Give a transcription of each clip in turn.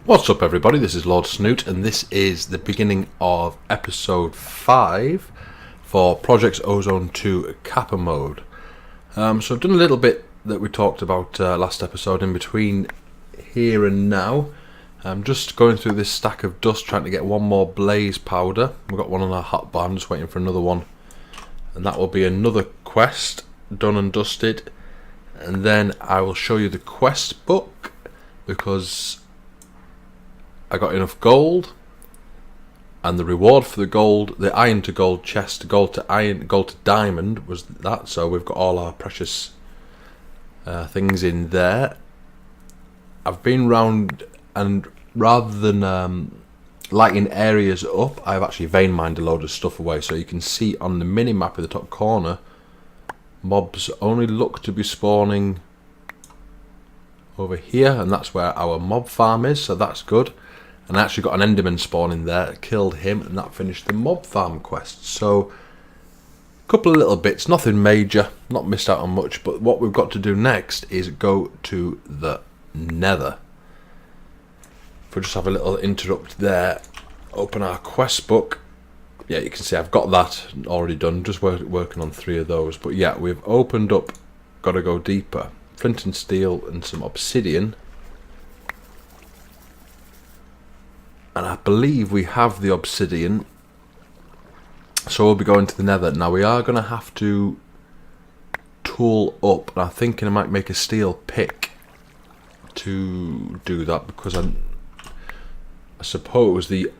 What's up everybody, this is Lord Snoot and this is the beginning of episode 5 for Project Ozone 2 Kappa mode. So I've done a little bit that we talked about last episode in between here and now. I'm just going through this stack of dust trying to get one more blaze powder. We've got one on our hotbar, I'm just waiting for another one. And that will be another quest done and dusted. And then I will show you the quest book because I got enough gold, and the reward for the gold, the iron to gold chest, gold to iron, gold to diamond was that. So we've got all our precious things in there. I've been round, and rather than lighting areas up, I've actually vein mined a load of stuff away. So you can see on the mini map in the top corner, mobs only look to be spawning over here, and that's where our mob farm is. So that's good. And I actually got an enderman spawn in there, killed him, and that finished the mob farm quest. So, a couple of little bits, nothing major, not missed out on much, but what we've got to do next is go to the Nether. If we just have a little interrupt there, open our quest book. Yeah, you can see I've got that already done, just working on 3 of those. But yeah, we've opened up, got to go deeper. Flint and steel and some obsidian. And I believe we have the obsidian, so we'll be going to the Nether. Now we are going to have to tool up, and I'm thinking I might make a steel pick to do that, because I suppose the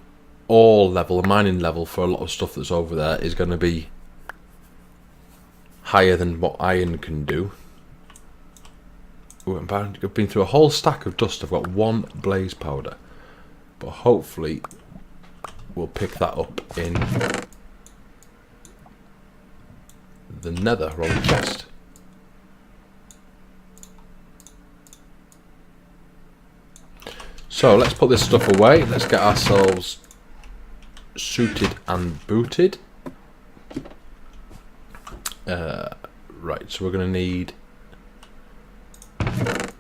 ore level, the mining level for a lot of stuff that's over there is going to be higher than what iron can do. Ooh, I've been through a whole stack of dust. I've got 1 blaze powder. But hopefully we'll pick that up in the Nether on the chest. So let's put this stuff away. Let's get ourselves suited and booted. Right, so we're going to need...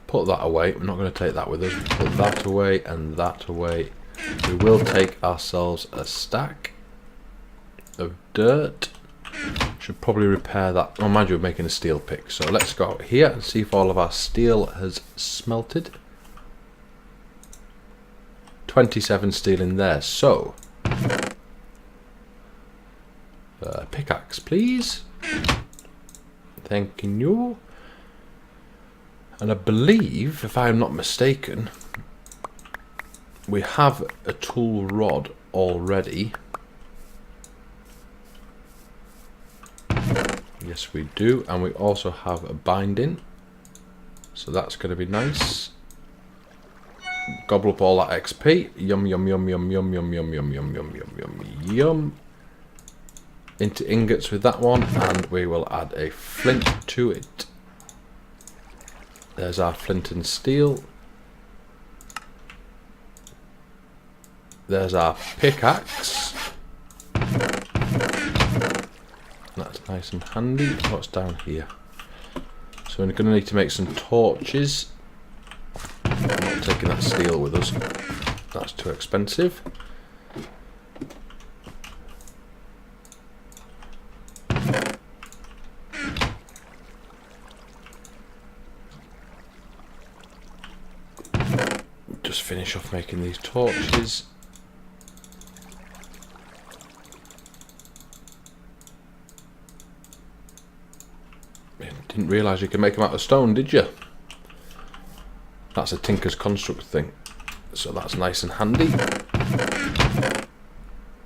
Put that away. We're not going to take that with us. Put that away and that away. We will take ourselves a stack of dirt. Should probably repair that. Oh, mind you, we're making a steel pick. So let's go out here and see if all of our steel has smelted. 27 steel in there. So, pickaxe, please. Thank you. And I believe, if I am not mistaken, we have a tool rod already. Yes, we do. And we also have a binding. So that's going to be nice. Gobble up all that XP. Yum, yum, yum, yum, yum, yum, yum, yum, yum, yum, yum, yum, yum. Into ingots with that one. And we will add a flint to it. There's our flint and steel. There's our pickaxe. That's nice and handy. What's down here? So we're going to need to make some torches. I'm not taking that steel with us. That's too expensive. Just finish off making these torches. Didn't realise you could make them out of stone, did you? That's a Tinker's Construct thing. So that's nice and handy.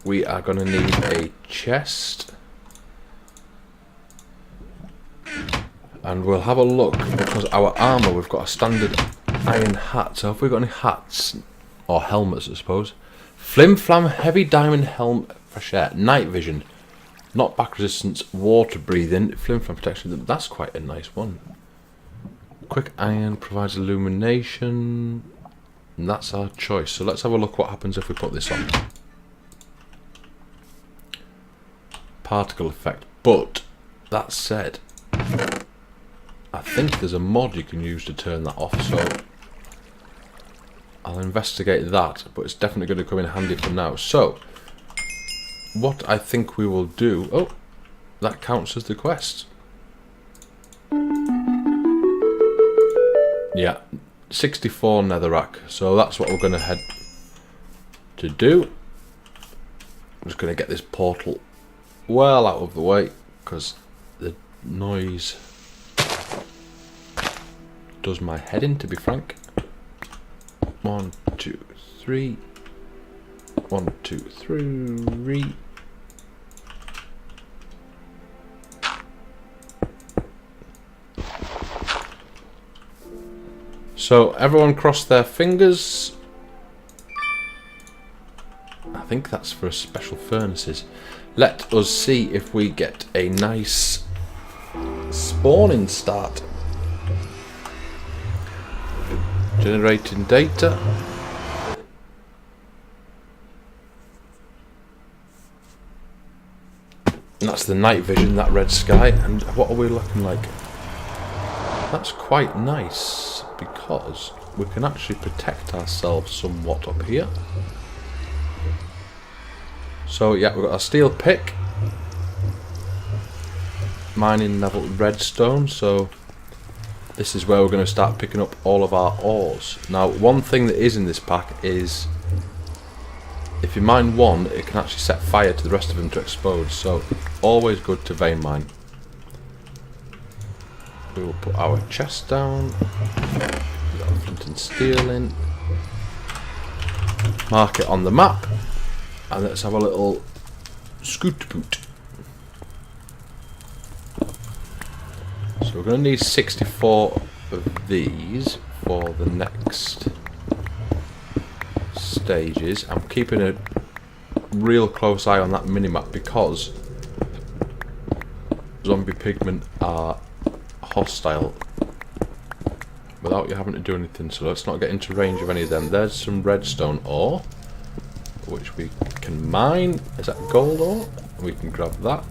We are going to need a chest. And we'll have a look, because our armour, we've got a standard iron hat. So have we got any hats? Or helmets, I suppose. Flim Flam Heavy Diamond Helm, fresh air, night vision, knockback resistance, water breathing, Flim Flam protection. That's quite a nice one. Quick iron provides illumination. And that's our choice. So let's have a look what happens if we put this on. Particle effect. But that said, I think there's a mod you can use to turn that off, so I'll investigate that, but it's definitely going to come in handy for now. So, what I think we will do... Oh, that counts as the quest. Yeah, 64 netherrack. So that's what we're going to head to do. I'm just going to get this portal well out of the way, because the noise does my head in, to be frank. 1, 2, 3. 1, 2, 3. So everyone cross their fingers. I think that's for special furnaces. Let us see if we get a nice spawning start. Generating data. And that's the night vision, that red sky. And what are we looking like? That's quite nice, because we can actually protect ourselves somewhat up here. So yeah, we've got a steel pick, mining level redstone, so this is where we're going to start picking up all of our ores. Now, one thing that is in this pack is, if you mine one, it can actually set fire to the rest of them to explode, so always good to vein mine. We will put our chest down, we've got flint and steel in, mark it on the map, and let's have a little scoot boot. So we're going to need 64 of these for the next stages. I'm keeping a real close eye on that minimap, because zombie pigmen are hostile without you having to do anything, so let's not get into range of any of them. There's some redstone ore which we can mine. Is that gold ore? We can grab that.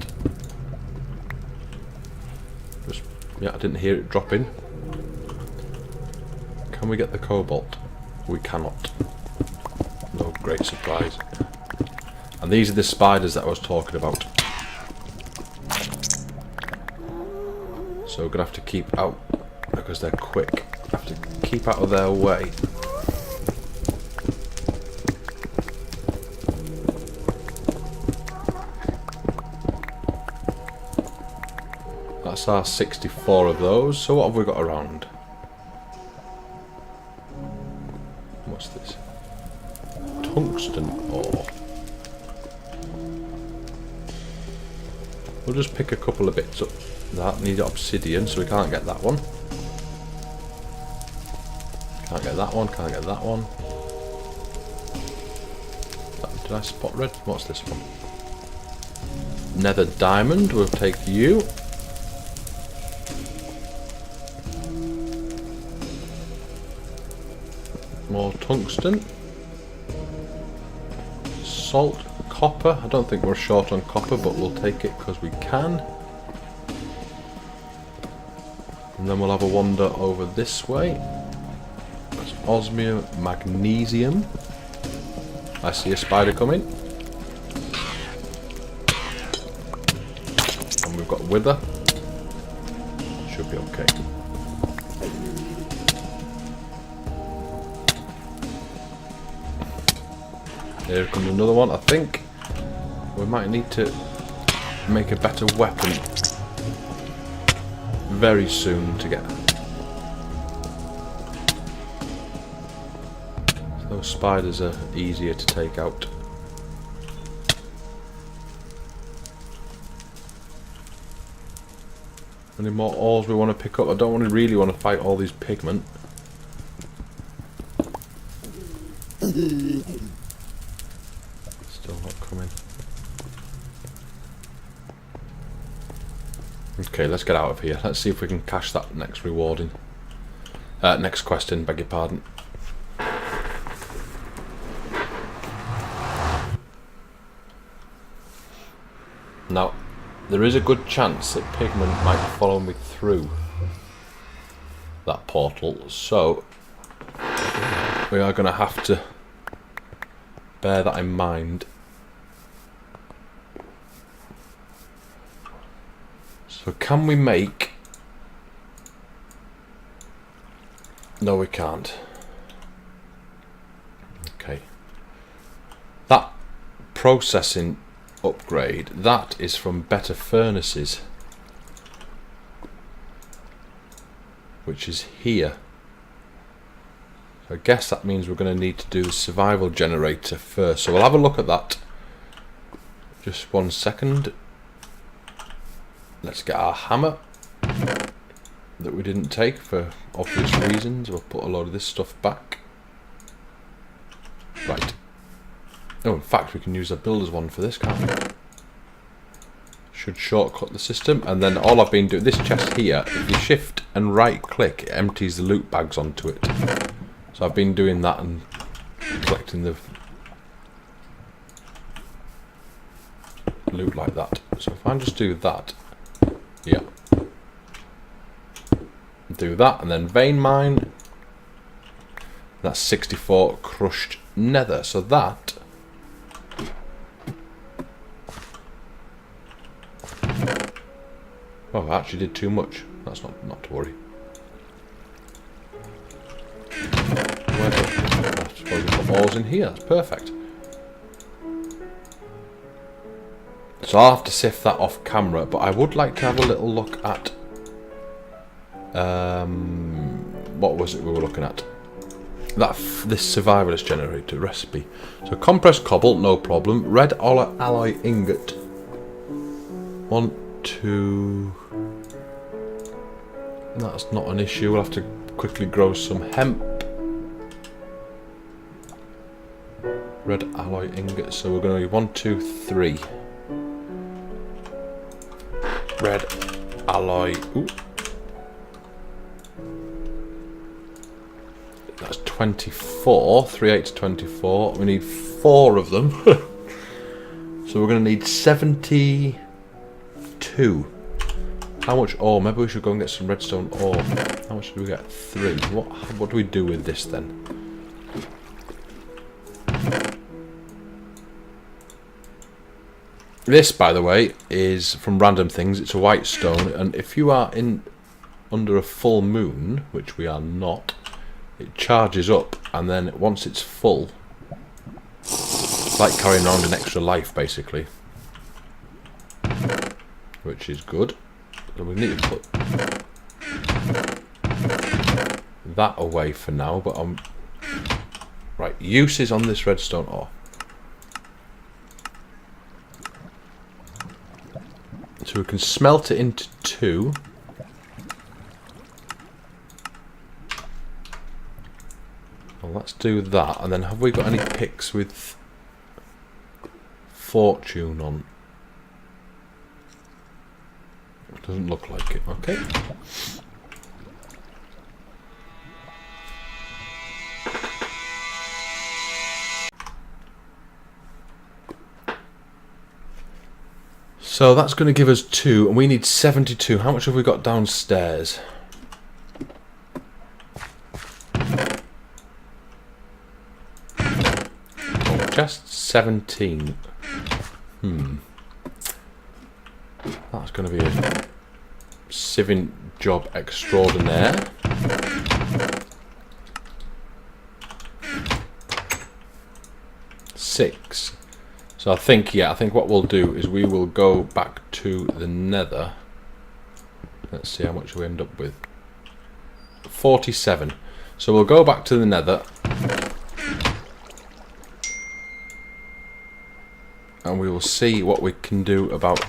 Just, yeah, I didn't hear it drop in. Can we get the cobalt? We cannot. No great surprise. And these are the spiders that I was talking about. So we're going to have to keep out, because they're quick. Have to keep out of their way. That's our 64 of those. So what have we got around? What's this? Tungsten ore. We'll just pick a couple of bits up. That need obsidian, so we can't get that one. Can't get that one, can't get that one. Did I spot red? What's this one? Nether diamond, we'll take you. More tungsten. Salt, copper. I don't think we're short on copper, but we'll take it because we can. And then we'll have a wander over this way. That's osmium, magnesium. I see a spider coming. And we've got wither. Should be okay. Here comes another one. I think we might need to make a better weapon very soon to get. Those spiders are easier to take out. Any more ores we want to pick up? I don't really want to fight all these pigmen. Still not coming. Okay, let's get out of here. Let's see if we can cash that next rewarding. Next question, beg your pardon. Now, there is a good chance that pigmen might follow me through that portal, so we are going to have to bear that in mind. So can we make... No, we can't. Okay. That processing upgrade, that is from better furnaces, which is here. So I guess that means we're going to need to do the survival generator first. So we'll have a look at that. Just 1 second. Let's get our hammer that we didn't take for obvious reasons. We'll put a load of this stuff back. Right. Oh, in fact, we can use a builder's one for this, can't we? Should shortcut the system. And then all I've been doing, this chest here, if you shift and right click, it empties the loot bags onto it. So I've been doing that and collecting the loot like that. So if I just do that, yeah, do that, and then vein mine, that's 64 crushed nether. So that oh, I actually did too much. That's not to worry. I suppose we put ores in here. That's perfect. So I'll have to sift that off camera, but I would like to have a little look at what was it we were looking at? This survivalist generator recipe. So compressed cobalt, no problem. Red alloy ingot. 1, 2. That's not an issue. We'll have to quickly grow some hemp. Red alloy ingot. So we're going to need 1, 2, 3. Red alloy. Ooh. That's 24. 3, 8 to 24. We need 4 of them. So we're going to need 72. How much ore? Maybe we should go and get some redstone ore. How much do we get? 3. What do we do with this then? This, by the way, is from Random Things. It's a white stone, and if you are under a full moon, which we are not, it charges up, and then once it's full, it's like carrying around an extra life, basically, which is good. So we need to put that away for now. But right, uses on this redstone ore. So we can smelt it into 2. Well, let's do that. And then have we got any picks with fortune on? It doesn't look like it. Okay. So that's going to give us 2, and we need 72. How much have we got downstairs? Oh, just 17. That's going to be a sieving job extraordinaire. Six. So I think what we'll do is we will go back to the Nether. Let's see how much we end up with. 47. So we'll go back to the Nether. And we will see what we can do about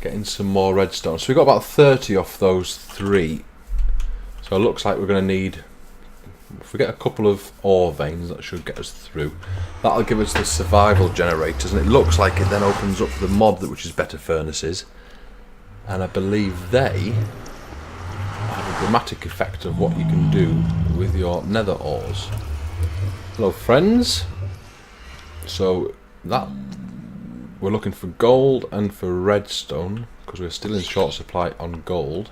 getting some more redstone. So we got about 30 off those 3. So it looks like we're going to need, if we get a couple of ore veins, that should get us through. That'll give us the survival generators, and it looks like it then opens up the mod, which is better furnaces. And I believe they have a dramatic effect of what you can do with your nether ores. Hello friends. So that we're looking for gold and for redstone, because we're still in short supply on gold.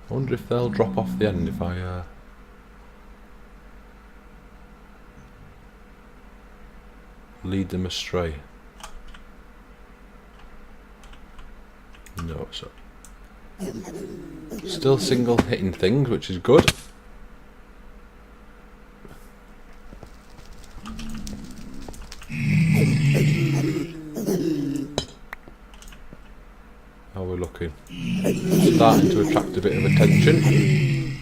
I wonder if they'll drop off the end if I lead them astray. No, so still single hitting things, which is good. How are we looking? Starting to attract a bit of attention.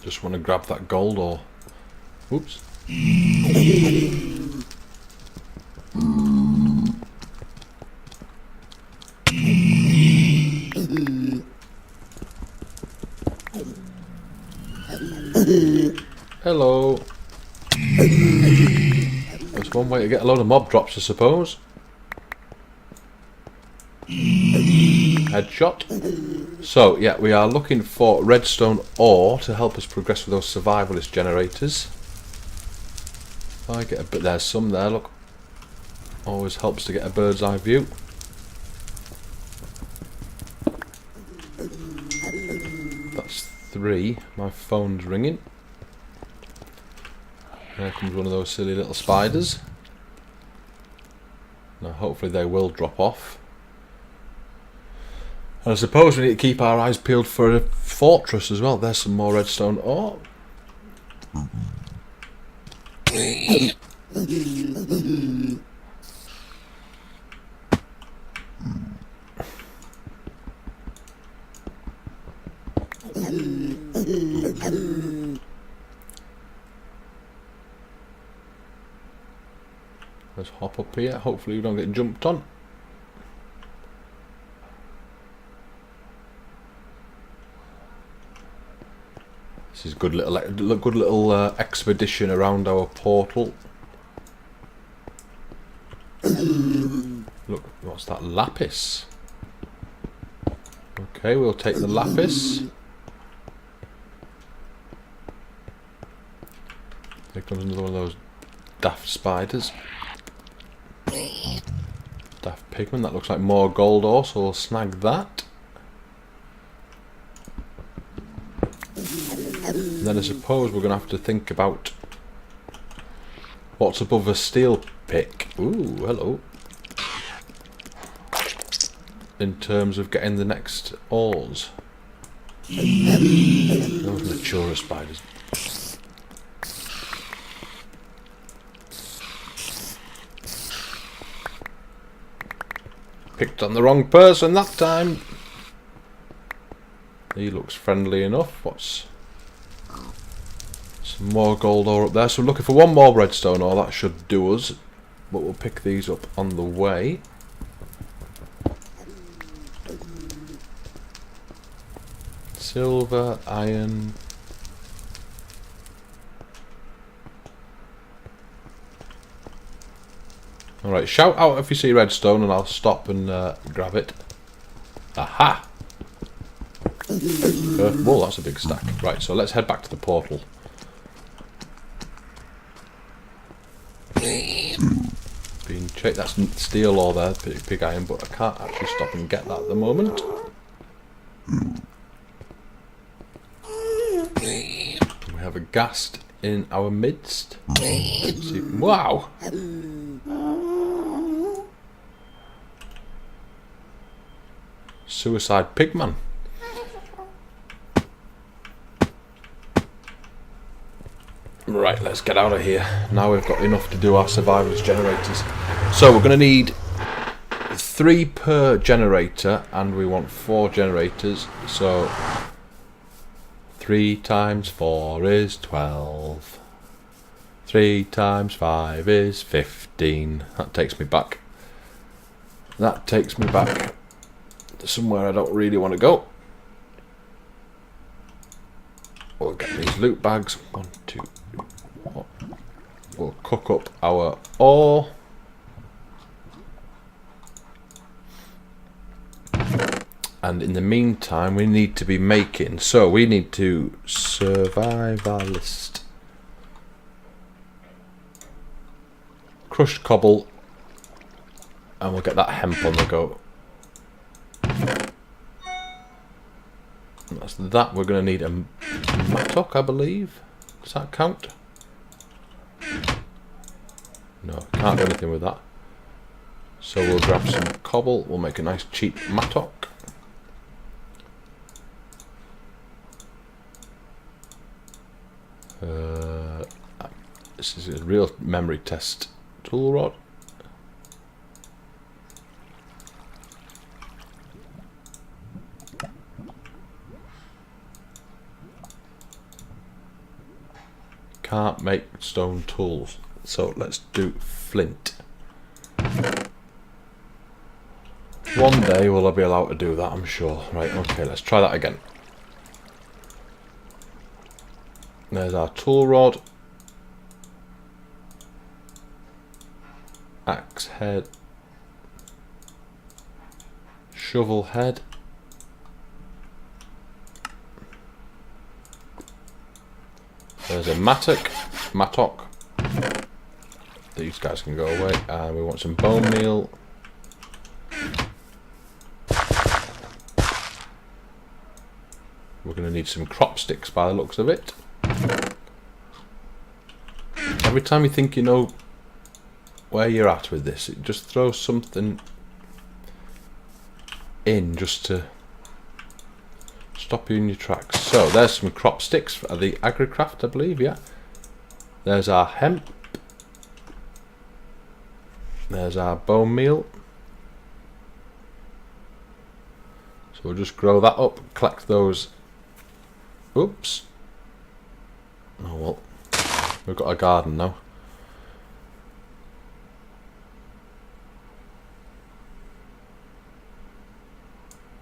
Just want to grab that gold ore. Oops. Hello. That's one way to get a load of mob drops, I suppose. Headshot. So, yeah, we are looking for redstone ore to help us progress with those survivalist generators. If I get a bit, there's some there, look. Always helps to get a bird's eye view. That's 3. My phone's ringing. There comes one of those silly little spiders. Now hopefully they will drop off. And I suppose we need to keep our eyes peeled for a fortress as well. There's some more redstone ore. Let's hop up here. Hopefully we don't get jumped on. This is good little expedition around our portal. Look, what's that? Lapis. Okay, we'll take the lapis. Here comes another one of those daft spiders. Daft pigment. That looks like more gold ore, so we'll snag that. And then I suppose we're going to have to think about what's above a steel pick. Ooh, hello. In terms of getting the next ores. Those mature spiders. Picked on the wrong person that time. He looks friendly enough. What's... Some more gold ore up there. So we're looking for one more redstone ore. That should do us. But we'll pick these up on the way. Silver, iron. Alright, shout out if you see redstone and I'll stop and grab it. Aha! Whoa, that's a big stack. Right, so let's head back to the portal. Being checked, that's steel ore there, pig iron, but I can't actually stop and get that at the moment. We have a ghast in our midst. See, wow! Suicide pigman. Right, let's get out of here. Now we've got enough to do our survivalist generators. So we're going to need 3 per generator, and we want 4 generators. So 3 times 4 is 12. 3 times 5 is 15. That takes me back. That takes me back to somewhere I don't really want to go. We'll get these loot bags. 1, 2, 4. We'll cook up our ore. And in the meantime, we need to be making. So we need to survivalist. Crushed cobble. And we'll get that hemp on the go. That's that. We're going to need a mattock, I believe. Does that count? No, can't do anything with that. So we'll grab some cobble. We'll make a nice cheap mattock. This is a real memory test. Tool rod. Can't make stone tools, so let's do flint. One day will I be allowed to do that, I'm sure. Right, okay, let's try that again. There's our tool rod. Axe head. Shovel head. There's a mattock. These guys can go away. And we want some bone meal. We're going to need some crop sticks by the looks of it. Every time you think you know where you're at with this, it just throws something in just to stop you in your tracks. So there's some crop sticks for the agricraft, I believe, yeah. There's our hemp. There's our bone meal. So we'll just grow that up, collect those. Oops. Oh well, we've got a garden now.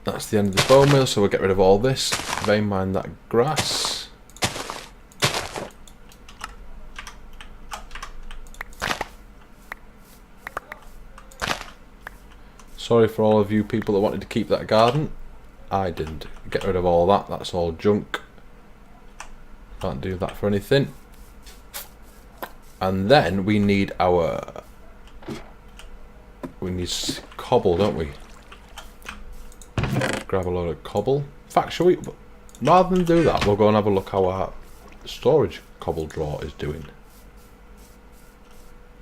That's the end of the bone meal, so we'll get rid of all this. Vein mine that grass. Sorry for all of you people that wanted to keep that garden. I didn't. Get rid of all that. That's all junk. Can't do that for anything. And then we need our... we need cobble, don't we? Let's grab a load of cobble. In fact, shall we... rather than do that, we'll go and have a look how our storage cobble drawer is doing.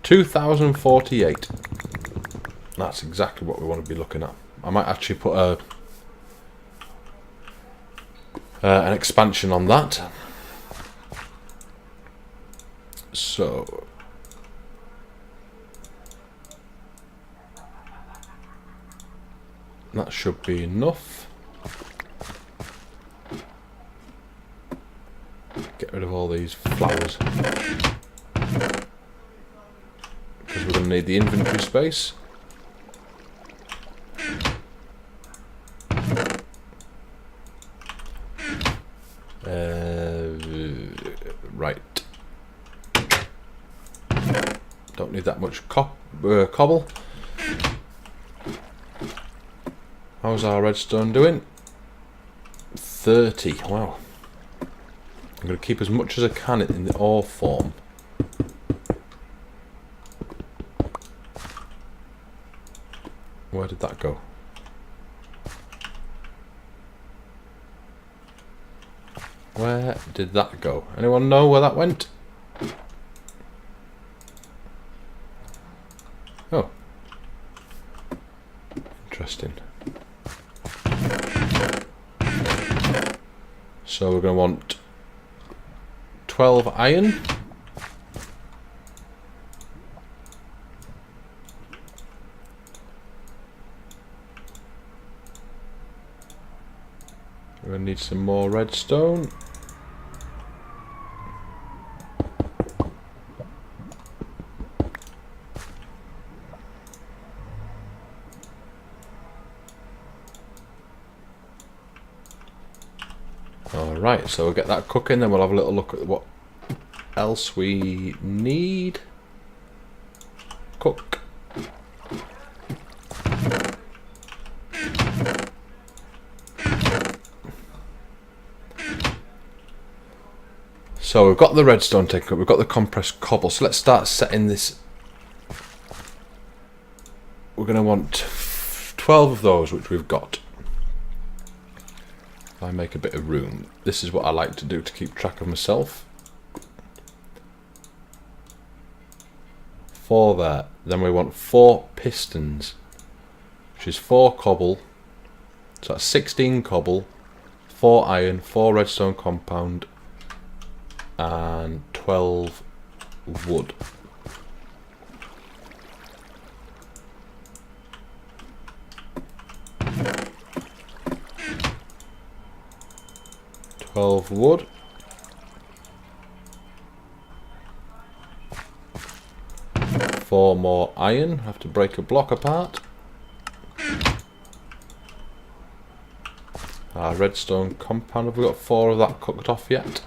2048. That's exactly what we want to be looking at. I might actually put an expansion on that. So that should be enough. Get rid of all these flowers because we're going to need the inventory space. Right. Don't need that much cobble. How's our redstone doing? 30. Wow. I'm going to keep as much as I can in the ore form. Where did that go? Where did that go? Anyone know where that went? Oh. Interesting. So we're going to want 12 iron. We're going to need some more redstone. Alright, so we'll get that cooking, then we'll have a little look at what else we need. Cook. So we've got the redstone taken up, we've got the compressed cobble, so let's start setting this. We're going to want 12 of those, which we've got. If I make a bit of room, this is what I like to do to keep track of myself. 4 there. Then we want 4 pistons, which is 4 cobble. So that's 16 cobble, 4 iron, 4 redstone compound, and 12 wood. Wood. Four more iron. Have to break a block apart. Our redstone compound. Have we got 4 of that cooked off yet?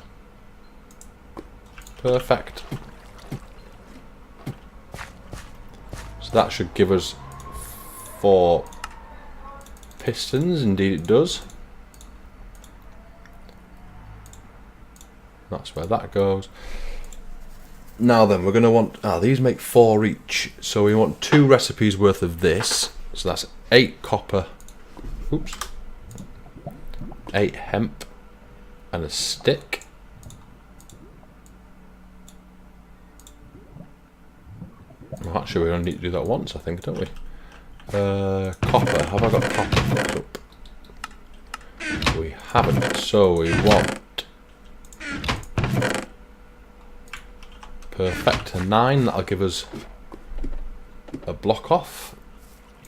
Perfect. So that should give us 4 pistons. Indeed it does. That's where that goes. Now then, we're going to want... these make 4 each. So we want 2 recipes worth of this. So that's 8 copper. Oops. 8 hemp. And a stick. Well, actually, we only need to do that once, I think, don't we? Copper. Have I got copper cooked up? We haven't. So we want... Perfect, a 9, that'll give us a block off.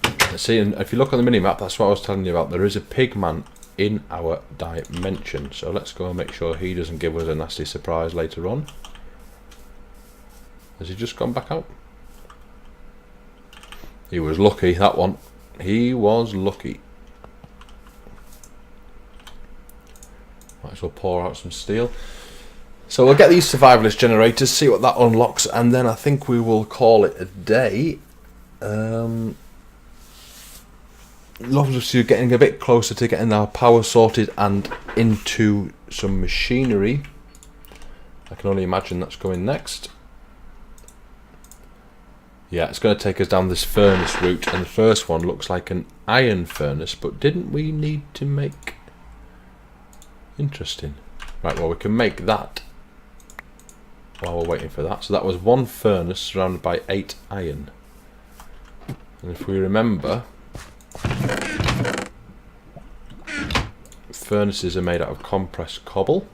Let's see, and if you look on the minimap, that's what I was telling you about. There is a pigman in our dimension. So let's go and make sure he doesn't give us a nasty surprise later on. Has he just gone back out? He was lucky, that one. He was lucky. Might as well pour out some steel. So we'll get these survivalist generators, see what that unlocks, and then I think we will call it a day. Obviously getting a bit closer to getting our power sorted and into some machinery. I can only imagine that's going next. Yeah, it's going to take us down this furnace route, and the first one looks like an iron furnace, but didn't we need to make... Interesting. Right, well we can make that while we're waiting for that. So that was 1 furnace surrounded by 8 iron. And if we remember, furnaces are made out of compressed cobble.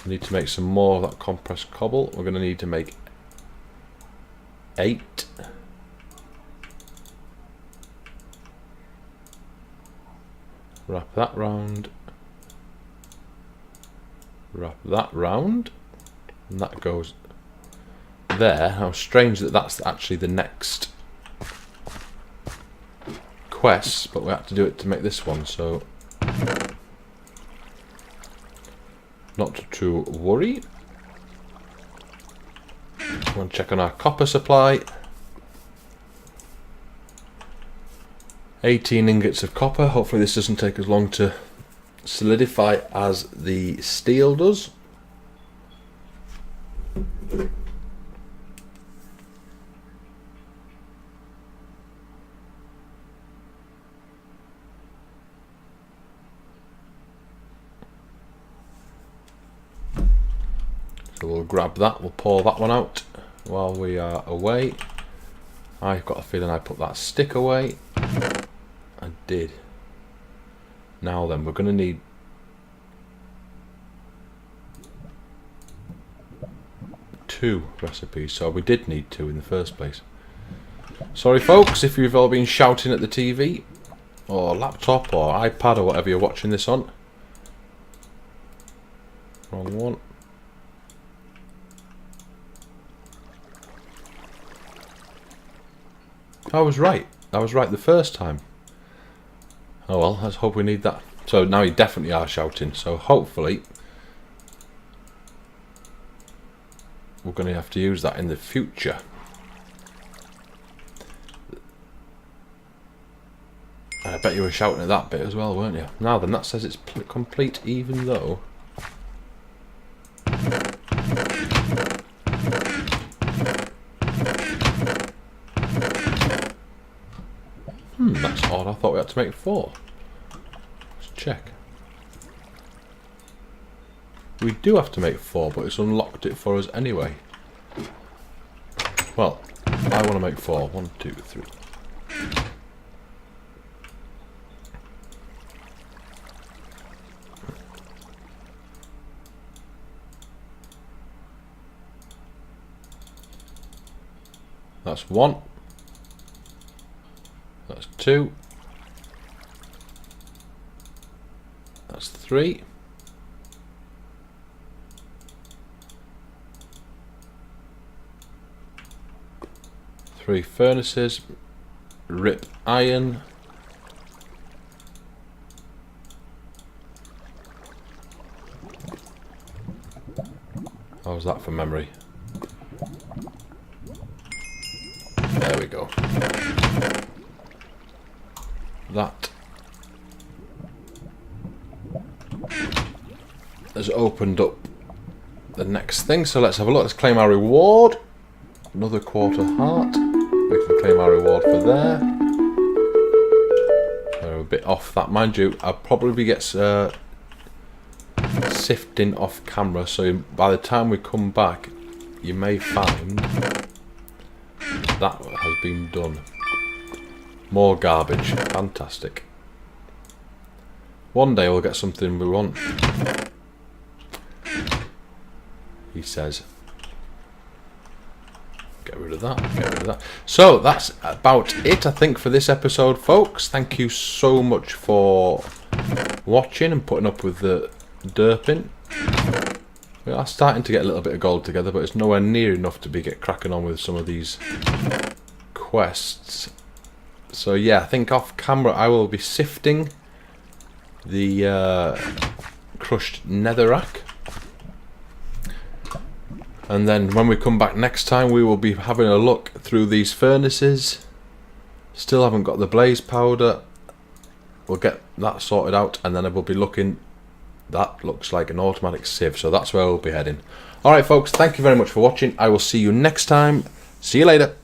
We need to make some more of that compressed cobble. We're going to need to make 8. Wrap that round. Wrap that round. And that goes there. How strange that that's actually the next quest, but we have to do it to make this one, so not to worry. Go and check on our copper supply. 18 ingots of copper. Hopefully this doesn't take as long to solidify as the steel does. So we'll grab that, we'll pour that one out while we are away. I've got a feeling I put that stick away. I did. Now then, we're going to need two recipes, so we did need 2 in the first place. Sorry folks if you've all been shouting at the TV or laptop or iPad or whatever you're watching this on. Wrong one. I was right the first time. Oh well, let's hope we need that. So now you definitely are shouting, so hopefully we're going to have to use that in the future. I bet you were shouting at that bit as well, weren't you? Now then, that says it's complete even though... That's odd. I thought we had to make 4. Let's check. We do have to make 4, but it's unlocked it for us anyway. Well, I want to make 4. 1, 2, 3. That's 1. That's 2. That's 3. Three furnaces. Rip iron. How's that for memory? There we go. That has opened up the next thing, so let's have a look. Let's claim our reward. Another quarter heart. We can claim our reward for there. We're a bit off that, mind you. I'll probably get sifting off camera, so by the time we come back, you may find that has been done. More garbage. Fantastic. One day we'll get something we want. He says. Get rid of that. Get rid of that. So that's about it, I think, for this episode, folks. Thank you so much for watching and putting up with the derping. We are starting to get a little bit of gold together, but it's nowhere near enough to get cracking on with some of these quests. So yeah, I think off camera I will be sifting the crushed netherrack, and then when we come back next time we will be having a look through these furnaces. Still haven't got the blaze powder. We'll get that sorted out, and then I will be looking. That looks like an automatic sieve, so that's where we'll be heading. Alright folks, thank you very much for watching. I will see you next time. See you later.